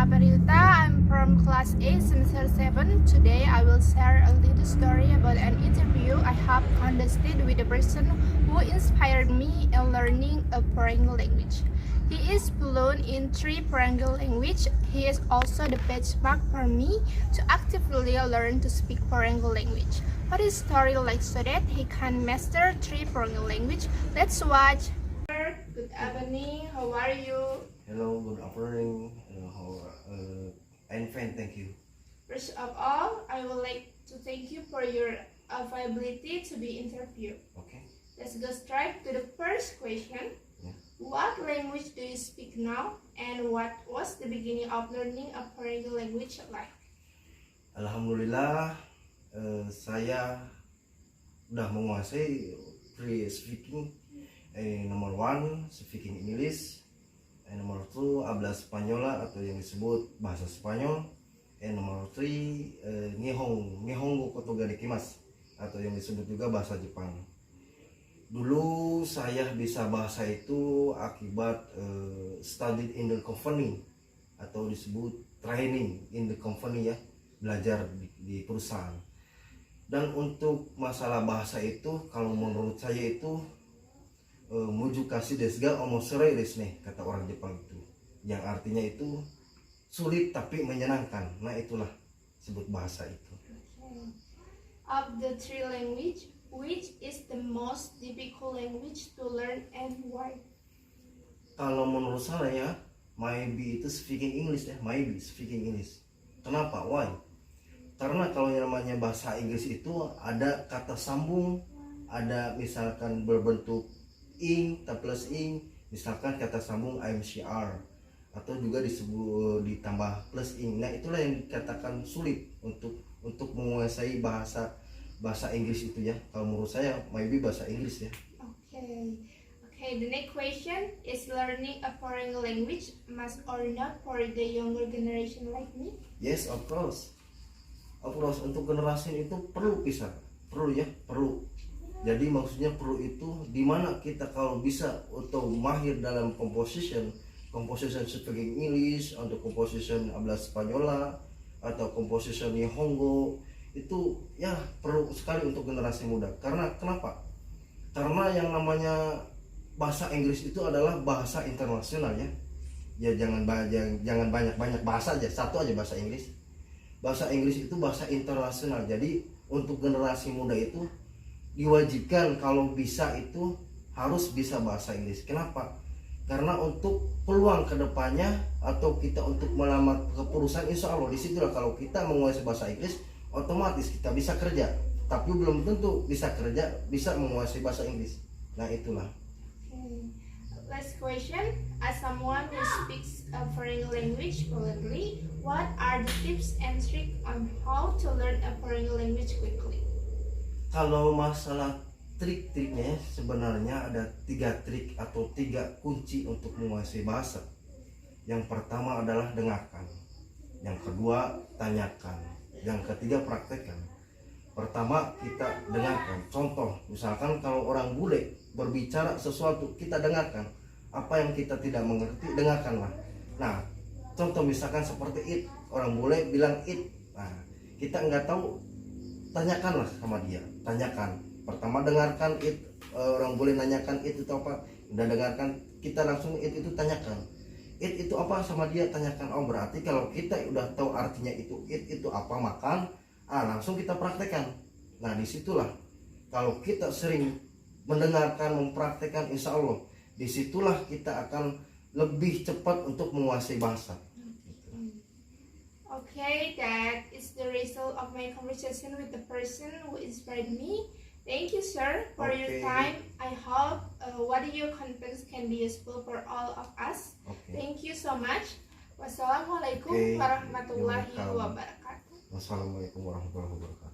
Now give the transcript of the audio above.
Aparita. I'm from class 8, semester 7. Today I will share a little story about an interview I have conducted with a person who inspired me in learning a foreign language. He is fluent in 3 foreign languages. He is also the benchmark for me to actively learn to speak foreign language. What is story like so that he can master 3 foreign language? Let's watch. Good evening. How are you? Hello, good afternoon. I'm fine, thank you. First of all, I would like to thank you for your availability to be interviewed. Okay. Let's go straight to the first question. Yeah. What language do you speak now, and what was the beginning of learning a foreign language like? Alhamdulillah, saya udah menguasai free speaking. Nomor 1, speaking English. Nomor 2, habla Española atau yang disebut bahasa Spanyol. Nomor 3, Nihongo koto ga dekimasu atau yang disebut juga bahasa Jepang. Dulu saya bisa bahasa itu akibat studied in the company atau disebut training in the company ya, belajar di perusahaan. Dan untuk masalah bahasa itu, kalau menurut saya itu mujukasi desga omoshiroi desu ne, kata orang Jepang itu, yang artinya itu sulit tapi menyenangkan. Nah, itulah sebut bahasa itu. Okay. Of the 3 language, which is the most difficult language to learn and why? Kalau menurut saya, maybe itu speaking English ya, maybe speaking English. Kenapa? Why? Karena kalau yang namanya bahasa Inggris itu ada kata sambung, ada misalkan berbentuk ing, plus ing, misalkan kata sambung IMCR, atau juga disebut ditambah plus ing. Nah, itulah yang dikatakan sulit untuk menguasai bahasa Inggris itu ya. Kalau menurut saya maybe bahasa Inggris ya. Okay, the next question is learning a foreign language must or not for the younger generation like me? Yes, of course. Of course, untuk generasi itu perlu perlu. Jadi maksudnya perlu itu dimana kita kalau bisa atau mahir dalam composition speaking English, atau composition habla Española, atau composition Nihongo, itu ya perlu sekali untuk generasi muda. Karena kenapa? Karena yang namanya bahasa Inggris itu adalah bahasa internasional ya. Ya jangan banyak bahasa aja, satu aja bahasa Inggris. Bahasa Inggris itu bahasa internasional. Jadi untuk generasi muda itu diwajibkan kalau bisa itu harus bisa bahasa Inggris. Kenapa? Karena untuk peluang kedepannya atau kita untuk melamar ke perusahaan, insya Allah disitulah kalau kita menguasai bahasa Inggris otomatis kita bisa kerja. Tapi belum tentu bisa kerja bisa menguasai bahasa Inggris. Nah, itulah. Okay. Last question. As someone who speaks a foreign language fluently, what are the tips and tricks on how to learn a foreign language quickly? Kalau masalah trik-triknya sebenarnya ada 3 trik atau 3 kunci untuk menguasai bahasa. Yang pertama adalah dengarkan, yang kedua tanyakan, yang ketiga praktekkan. Pertama kita dengarkan. Contoh, misalkan kalau orang bule berbicara sesuatu, kita dengarkan. Apa yang kita tidak mengerti, dengarkanlah. Nah, contoh misalkan seperti it, orang bule bilang it. Nah, kita nggak tahu, tanyakanlah sama dia. Tanyakan. Pertama dengarkan it, orang boleh nanyakan it itu apa. Udah dengarkan, kita langsung it itu tanyakan. It itu apa sama dia, tanyakan. Oh, berarti kalau kita udah tahu artinya itu it itu apa makan, langsung kita praktekkan. Nah, disitulah kalau kita sering mendengarkan, mempraktekkan, insya Allah disitulah kita akan lebih cepat untuk menguasai bahasa. Okay, that is the result of my conversation with the person who inspired me. Thank you, sir, for your time. I hope what your contents can be useful for all of us. Thank you so much. Wassalamualaikum warahmatullahi wabarakatuh. Wassalamualaikum warahmatullahi wabarakatuh.